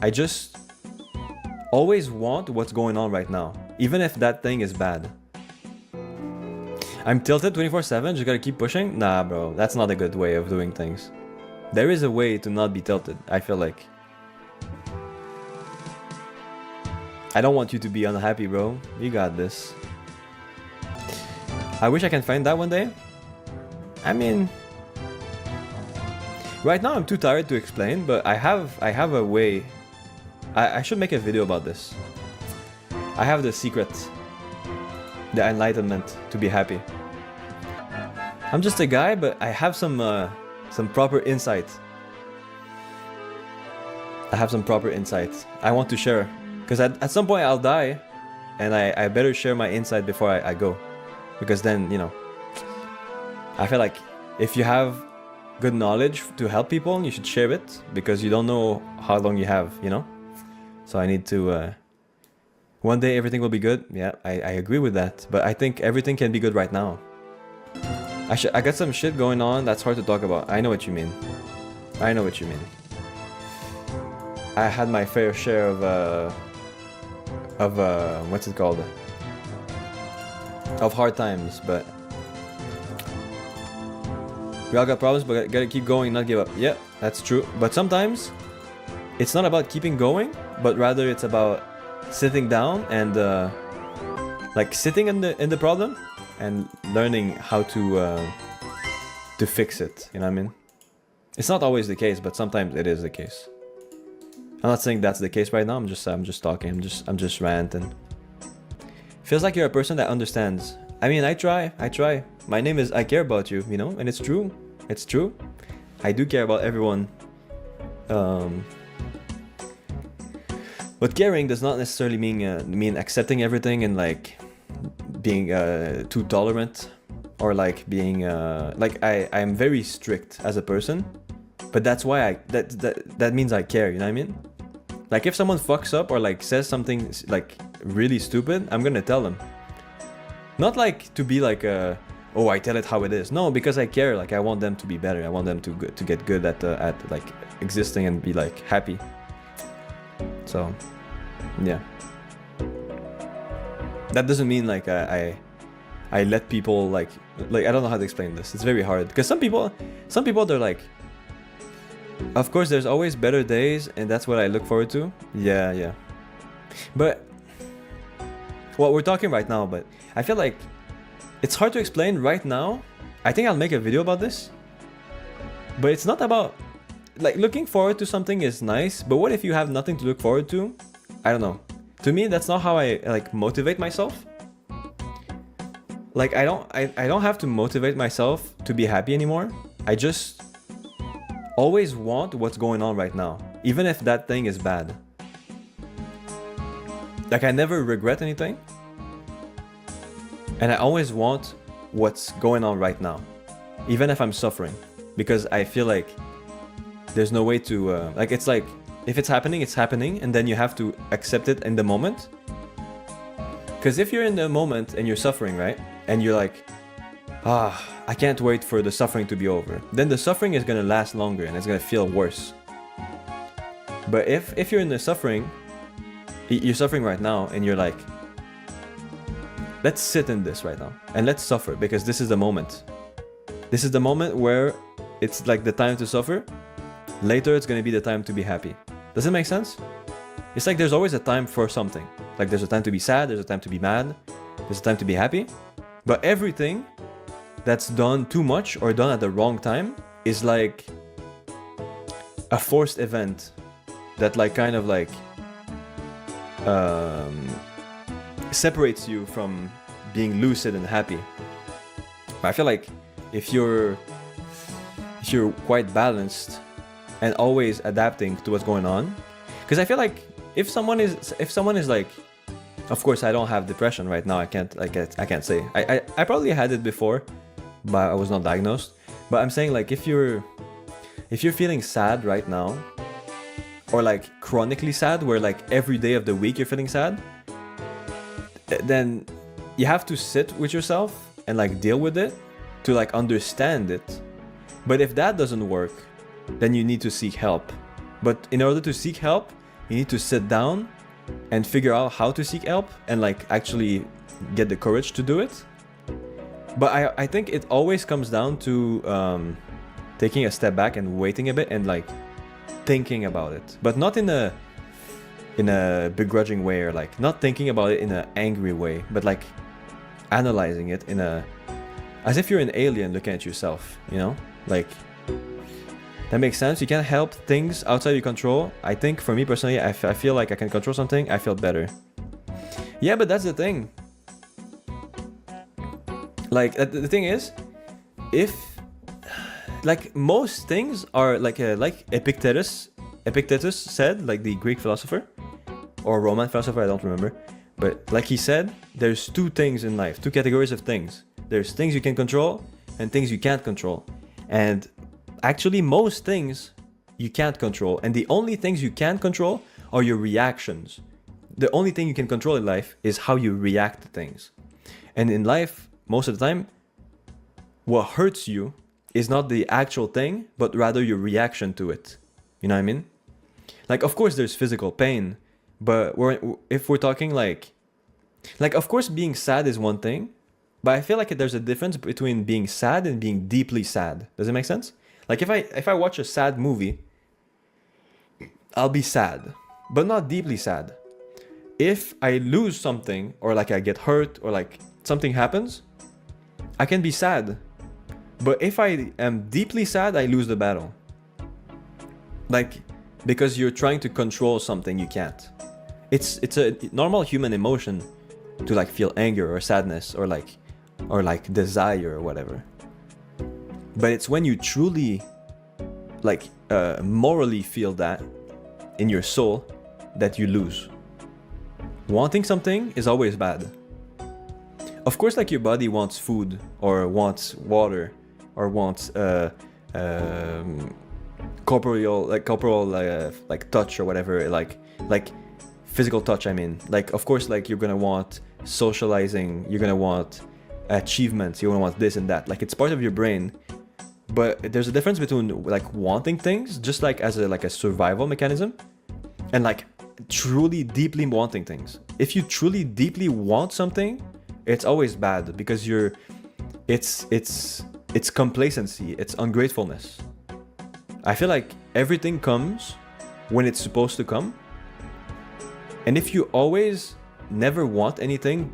I just always want what's going on right now, even if that thing is bad. I'm tilted 24/7, just gotta keep pushing? Nah, bro, that's not a good way of doing things. There is a way to not be tilted, I feel like. I don't want you to be unhappy, bro. You got this. I wish I can find that one day. I mean, right now I'm too tired to explain, but I have a way. I should make a video about this. I have the secret, the enlightenment to be happy. I'm just a guy, but I have some proper insight. I have some proper insight I want to share. Because at some point I'll die, and I better share my insight before I go. Because then, you know, I feel like if you have good knowledge to help people, you should share it. Because you don't know how long you have, you know? So I need to... one day everything will be good. Yeah, I agree with that. But I think everything can be good right now. I got some shit going on that's hard to talk about. I know what you mean. I know what you mean. I had my fair share of what's it called? Of hard times, but we all got problems, but gotta keep going, not give up. Yeah, that's true. But sometimes it's not about keeping going, but rather it's about sitting down and like sitting in the problem and learning how to fix it. You know what I mean? It's not always the case, but sometimes it is the case. I'm not saying that's the case right now. I'm just talking. I'm just ranting. Feels like you're a person that understands. I mean, I try. My name is I care about you, you know, and it's true. It's true. I do care about everyone. But caring does not necessarily mean accepting everything and like being too tolerant, or like being like I'm very strict as a person. But that's why that means I care. You know what I mean? Like if someone fucks up or like says something like really stupid, I'm gonna tell them. Not like to be like oh, I tell it how it is. No, because I care. Like I want them to be better. I want them to get good at like existing and be like happy. So, yeah. That doesn't mean like I let people like I don't know how to explain this. It's very hard because some people they're like. Of course, there's always better days, and that's what I look forward to. Yeah. But, well, we're talking right now, but I feel like it's hard to explain right now. I think I'll make a video about this. But it's not about, like, looking forward to something is nice, but what if you have nothing to look forward to? I don't know. To me, that's not how I, like, motivate myself. Like, I don't have to motivate myself to be happy anymore. I just always want what's going on right now, even if that thing is bad. Like I never regret anything, and I always want what's going on right now, even if I'm suffering, because I feel like there's no way to like it's like if it's happening, and then you have to accept it in the moment. Because if you're in the moment and you're suffering, right, and you're like, I can't wait for the suffering to be over, then the suffering is gonna last longer and it's gonna feel worse. But if you're in the suffering, you're suffering right now, and you're like, let's sit in this right now and let's suffer, because this is the moment. This is the moment where it's like the time to suffer. Later it's gonna be the time to be happy. Does it make sense? It's like there's always a time for something. Like there's a time to be sad, there's a time to be mad, there's a time to be happy. But everything that's done too much or done at the wrong time is like a forced event that like kind of like separates you from being lucid and happy. But I feel like if you're quite balanced and always adapting to what's going on, because I feel like if someone is like, of course I don't have depression right now, I can't say. I probably had it before, but I was not diagnosed. But I'm saying like if you're feeling sad right now, or like chronically sad, where like every day of the week you're feeling sad, then you have to sit with yourself and like deal with it to like understand it. But if that doesn't work, then you need to seek help. But in order to seek help, you need to sit down and figure out how to seek help and like actually get the courage to do it. But I think it always comes down to taking a step back and waiting a bit and like thinking about it, but not in a begrudging way, or like not thinking about it in an angry way, but like analyzing it as if you're an alien looking at yourself, you know? Like, that makes sense. You can't help things outside your control. I think for me personally, I feel like I can control something, I feel better. Yeah, but that's the thing. Like, the thing is, if, like, most things are like Epictetus said, like the Greek philosopher, or Roman philosopher, I don't remember. But like he said, there's two things in life, two categories of things. There's things you can control and things you can't control. And actually, most things you can't control. And the only things you can control are your reactions. The only thing you can control in life is how you react to things. And in life, most of the time, what hurts you is not the actual thing, but rather your reaction to it. You know what I mean? Like, of course, there's physical pain, but if we're talking like, of course, being sad is one thing, but I feel like there's a difference between being sad and being deeply sad. Does it make sense? Like, if I watch a sad movie, I'll be sad, but not deeply sad. If I lose something, or like I get hurt, or like something happens, I can be sad. But if I am deeply sad, I lose the battle. Like, because you're trying to control something you can't. It's a normal human emotion to like feel anger or sadness or like desire or whatever. But it's when you truly like morally feel that in your soul that you lose. Wanting something is always bad. Of course, like your body wants food or wants water or wants corporeal like touch or whatever, like physical touch. I mean, like, of course, like you're gonna want socializing, you're gonna want achievements, you're gonna want this and that. Like, it's part of your brain. But there's a difference between like wanting things just like as a survival mechanism and like truly deeply wanting things. If you truly deeply want something, it's always bad because it's complacency, it's ungratefulness. I feel like everything comes when it's supposed to come. And if you always never want anything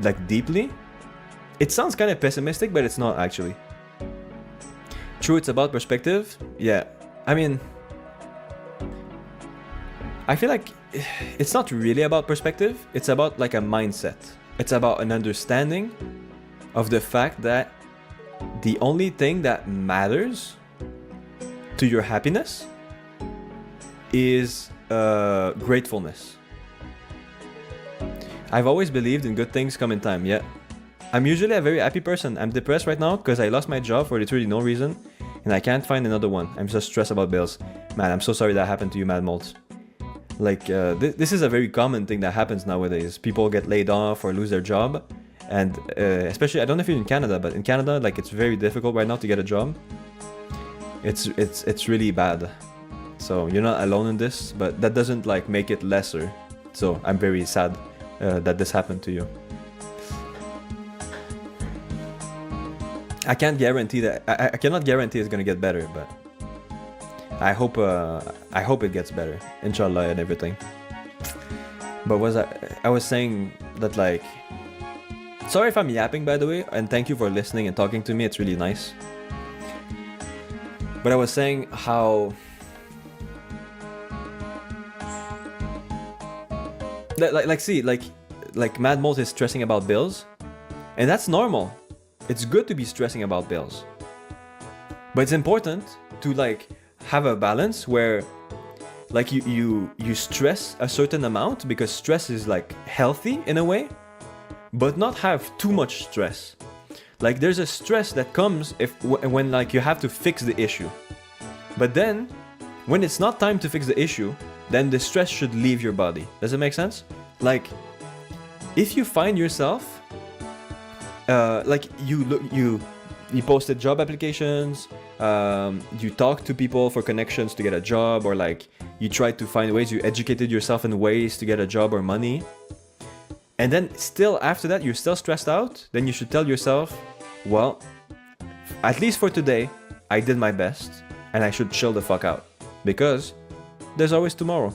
like deeply, it sounds kind of pessimistic, but it's not actually. True, it's about perspective. Yeah, I mean, I feel like it's not really about perspective. It's about like a mindset. It's about an understanding of the fact that the only thing that matters to your happiness is gratefulness. I've always believed in good things come in time. Yeah, I'm usually a very happy person. I'm depressed right now because I lost my job for literally no reason and I can't find another one. I'm just stressed about bills. Man, I'm so sorry that happened to you, Mad Mold. Like, this is a very common thing that happens nowadays. People get laid off or lose their job. And especially, I don't know if you're in Canada, but in Canada, like, it's very difficult right now to get a job. It's really bad. So you're not alone in this, but that doesn't like make it lesser. So I'm very sad that this happened to you. I can't guarantee that. I cannot guarantee it's gonna get better, but I hope it gets better, inshallah, and everything. But I was saying that, like, sorry if I'm yapping, by the way, and thank you for listening and talking to me. It's really nice. But I was saying how like Mad Mold is stressing about bills, and that's normal. It's good to be stressing about bills, but it's important to like have a balance where like you stress a certain amount because stress is like healthy in a way, but not have too much stress. Like, there's a stress that comes when like you have to fix the issue, but then when it's not time to fix the issue, then the stress should leave your body. Does it make sense? Like, if you find yourself like you posted job applications, you talk to people for connections to get a job, or like you tried to find ways, you educated yourself in ways to get a job or money, and then still after that you're still stressed out, then you should tell yourself, well, at least for today, I did my best, and I should chill the fuck out, because there's always tomorrow.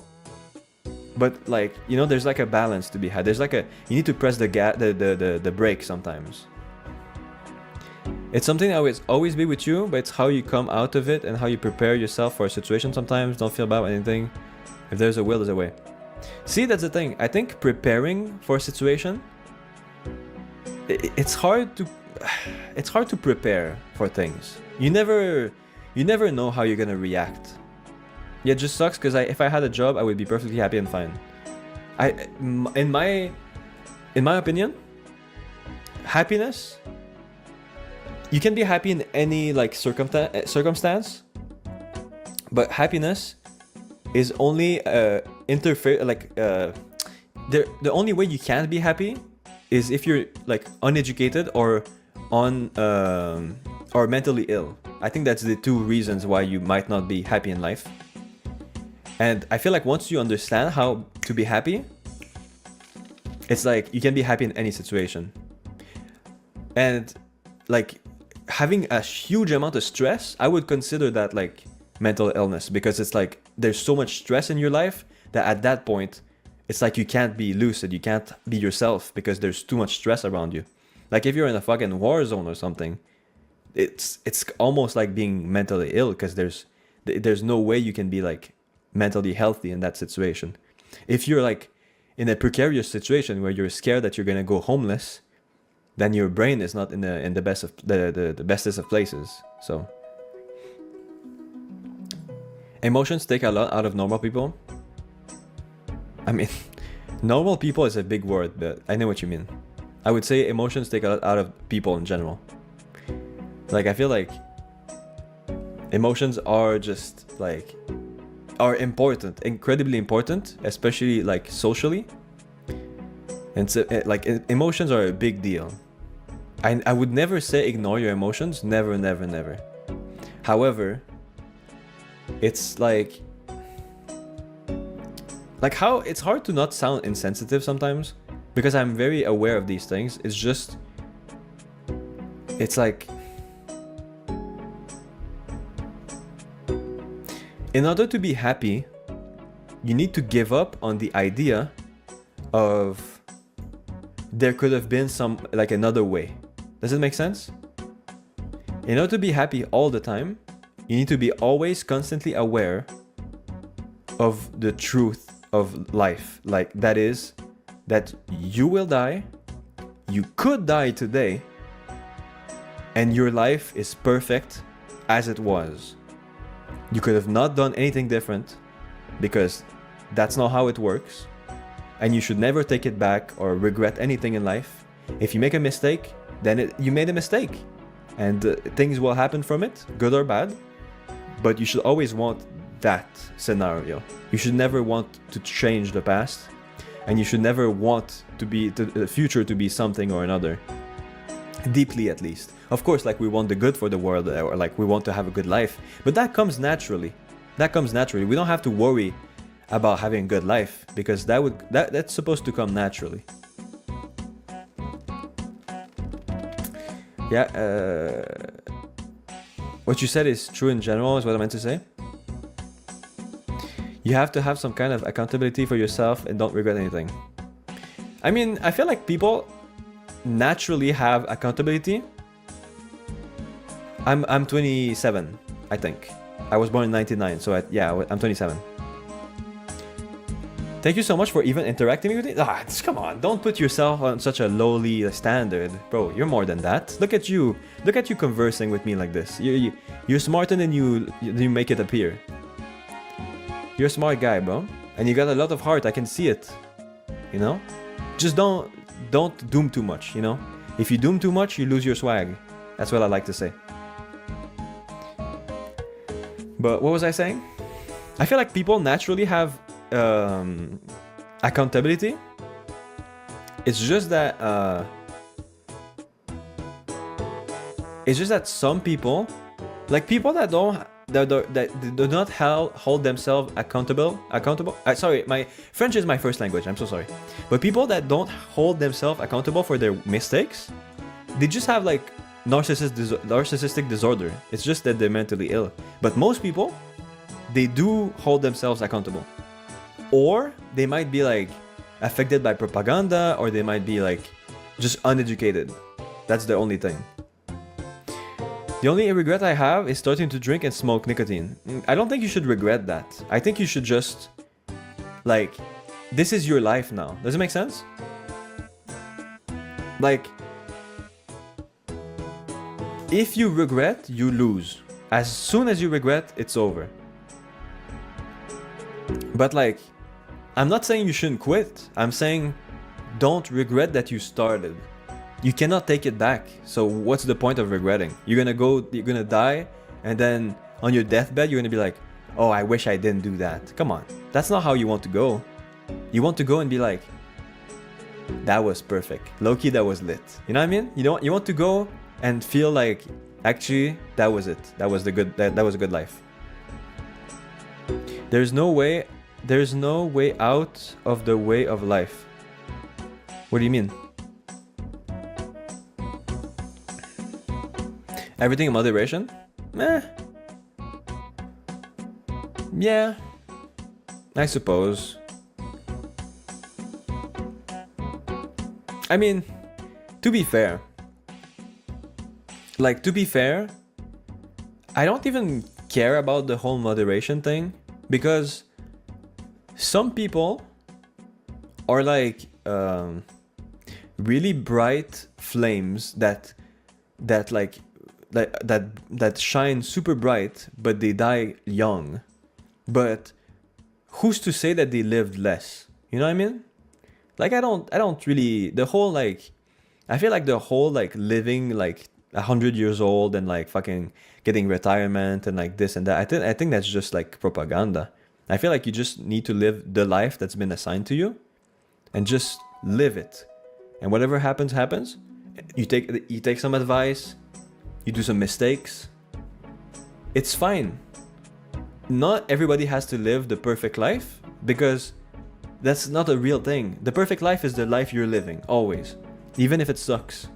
But like, you know, there's like a balance to be had. There's like you need to press the brake sometimes. It's something that will always be with you, but it's how you come out of it and how you prepare yourself for a situation sometimes. Don't feel bad about anything. If there's a will, there's a way. See, that's the thing. I think preparing for a situation, it's hard to prepare for things. You never know how you're gonna react. Yeah, it just sucks because if I had a job, I would be perfectly happy and fine. In my opinion, happiness, you can be happy in any like circumstance, but happiness is only the only way you can be happy is if you're like uneducated or or mentally ill. I think that's the two reasons why you might not be happy in life. And I feel like once you understand how to be happy, it's like you can be happy in any situation. And like having a huge amount of stress, I would consider that like mental illness, because it's like there's so much stress in your life that at that point, it's like you can't be lucid, you can't be yourself because there's too much stress around you. Like if you're in a fucking war zone or something, it's almost like being mentally ill, because there's no way you can be like mentally healthy in that situation. If you're like in a precarious situation where you're scared that you're gonna go homeless, then your brain is not in the best of the bestest of places. So emotions take a lot out of normal people. I mean, normal people is a big word, but I know what you mean. I would say emotions take a lot out of people in general. Like I feel like emotions are just like are important, incredibly important, especially like socially. And so, like emotions are a big deal. I would never say ignore your emotions, never, never, never. However, it's like how it's hard to not sound insensitive sometimes, because I'm very aware of these things. It's just, it's like, in order to be happy, you need to give up on the idea of there could have been some, like another way. Does it make sense? In order to be happy all the time, you need to be always constantly aware of the truth of life. Like that is, that you will die, you could die today, and your life is perfect as it was. You could have not done anything different, because that's not how it works, and you should never take it back or regret anything in life. If you make a mistake, then you made a mistake, and things will happen from it, good or bad, but you should always want that scenario. You should never want to change the past, and you should never want to be the future to be something or another, deeply at least. Of course, like we want the good for the world, or like we want to have a good life, but that comes naturally. We don't have to worry about having a good life, because that's supposed to come naturally. Yeah, what you said is true in general, is what I meant to say. You have to have some kind of accountability for yourself and don't regret anything. I mean, I feel like people naturally have accountability. I'm 27, I think. I was born in 99, so I'm 27. Thank you so much for even interacting with me. Come on, don't put yourself on such a lowly standard. Bro, you're more than that. Look at you conversing with me like this. You're smarter than you make it appear. You're a smart guy, bro. And you got a lot of heart, I can see it. You know? Just don't doom too much, you know? If you doom too much, you lose your swag. That's what I like to say. But what was I saying? I feel like people naturally have accountability. It's just that some people, like people that don't that do not hold themselves accountable. Sorry, my French is my first language. I'm so sorry. But people that don't hold themselves accountable for their mistakes, they just have like narcissistic disorder. It's just that they're mentally ill. But most people, they do hold themselves accountable, or they might be like affected by propaganda, or they might be like just uneducated. That's the only thing. The only regret I have is starting to drink and smoke nicotine. I don't think you should regret that. I think you should just, like, this is your life now. Does it make sense? Like, if you regret, you lose. As soon as you regret, it's over. But like, I'm not saying you shouldn't quit. I'm saying don't regret that you started. You cannot take it back. So what's the point of regretting? You're gonna die, and then on your deathbed, you're gonna be like, oh, I wish I didn't do that. Come on. That's not how you want to go. You want to go and be like, that was perfect. Low-key, that was lit. You know what I mean? You want to go and feel like, actually, that was it. That was a good life. There's no way out of the way of life. What do you mean? Everything in moderation? Yeah, I suppose. I mean, to be fair, I don't even care about the whole moderation thing, because some people are like really bright flames that shine super bright, but they die young. But who's to say that they lived less? You know what I mean? Like, I don't really, the whole like, I feel like the whole like living like 100 years old and like fucking getting retirement and like this and that, I think that's just like propaganda. I feel like you just need to live the life that's been assigned to you and just live it. And whatever happens, happens. You take some advice, you do some mistakes. It's fine. Not everybody has to live the perfect life, because that's not a real thing. The perfect life is the life you're living, always. Even if it sucks.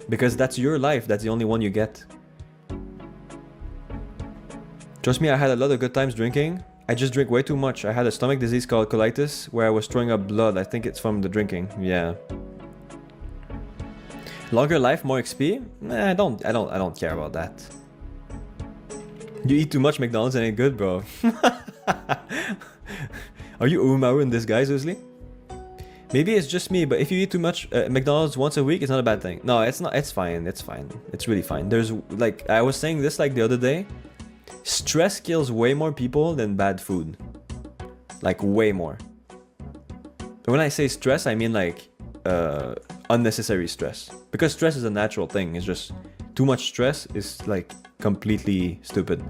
Because that's your life, that's the only one you get. Trust me, I had a lot of good times drinking. I just drink way too much. I had a stomach disease called colitis, where I was throwing up blood. I think it's from the drinking. Yeah. Longer life, more XP? Nah, I don't care about that. You eat too much McDonald's and ain't good, bro. Are you Umaru in disguise, Usley? Maybe it's just me, but if you eat too much McDonald's once a week, it's not a bad thing. No, it's not. It's fine. It's fine. It's really fine. There's like, I was saying this like the other day. Stress kills way more people than bad food. Like, way more. When I say stress, I mean like unnecessary stress. Because stress is a natural thing. It's just too much stress is like completely stupid.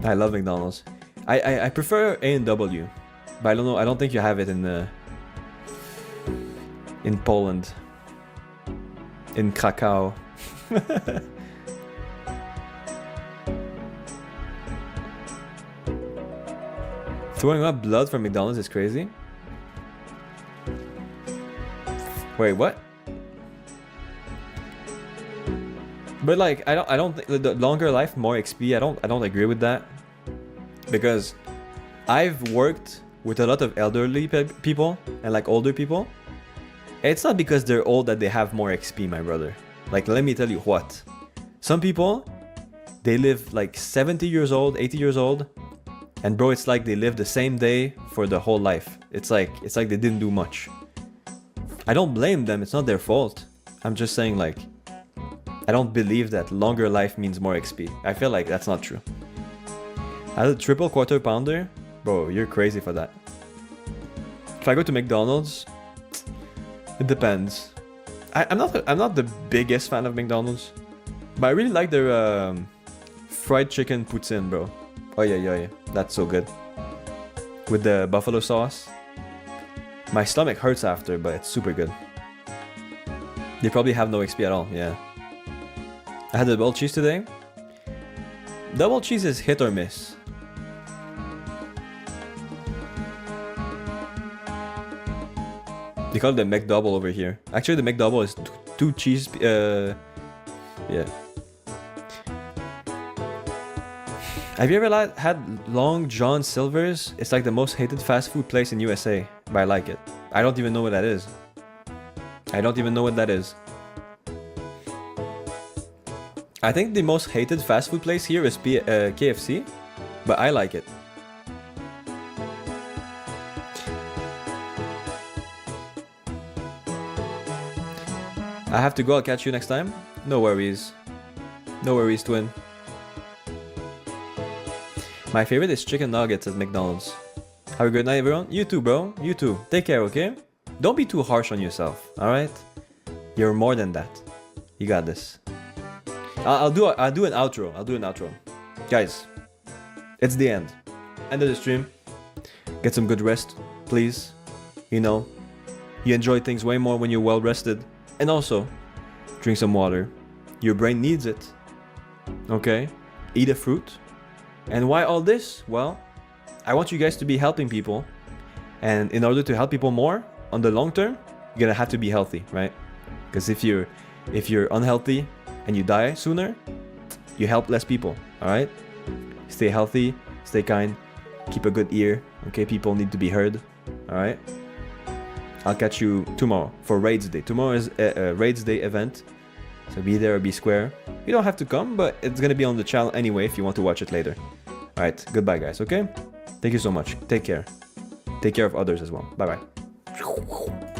I love McDonald's. I prefer A&W, but I don't know. I don't think you have it in Poland, in Krakow. Throwing up blood from McDonald's is crazy. Wait, what? But like, I don't think the longer life, more XP. I don't agree with that, because I've worked with a lot of elderly people and like older people. It's not because they're old that they have more XP, my brother. Like, let me tell you what. Some people, they live like 70 years old, 80 years old, and bro, it's like they live the same day for the whole life. It's like they didn't do much. I don't blame them. It's not their fault. I'm just saying, like, I don't believe that longer life means more XP. I feel like that's not true. I had a triple quarter pounder. Bro, you're crazy for that. If I go to McDonald's, it depends. I'm not the biggest fan of McDonald's, but I really like their fried chicken poutine, bro. Oh yeah, that's so good. With the buffalo sauce. My stomach hurts after, but it's super good. They probably have no XP at all, yeah. I had the double cheese today. Double cheese is hit or miss. They call it the McDouble over here. Actually, the McDouble is two cheese. Yeah. Have you ever had Long John Silver's? It's like the most hated fast food place in USA, but I like it. I don't even know what that is. I don't even know what that is. I think the most hated fast food place here is KFC, but I like it. I have to go, I'll catch you next time. No worries. No worries, twin. My favorite is chicken nuggets at McDonald's. Have a good night, everyone. You too, bro. You too. Take care, okay? Don't be too harsh on yourself, alright? You're more than that. You got this. I'll do an outro. I'll do an outro. Guys, it's the end. End of the stream. Get some good rest, please. You know, you enjoy things way more when you're well rested. And also, drink some water. Your brain needs it. Okay? Eat a fruit. And why all this? Well, I want you guys to be helping people. And in order to help people more, on the long term, you're gonna have to be healthy, right? Because if you're unhealthy and you die sooner, you help less people, alright? Stay healthy, stay kind, keep a good ear, okay? People need to be heard, alright? I'll catch you tomorrow for Raids Day. Tomorrow is a Raids Day event, so be there or be square. You don't have to come, but it's gonna be on the channel anyway if you want to watch it later. Alright, goodbye guys, okay? Thank you so much. Take care. Take care of others as well. Bye-bye.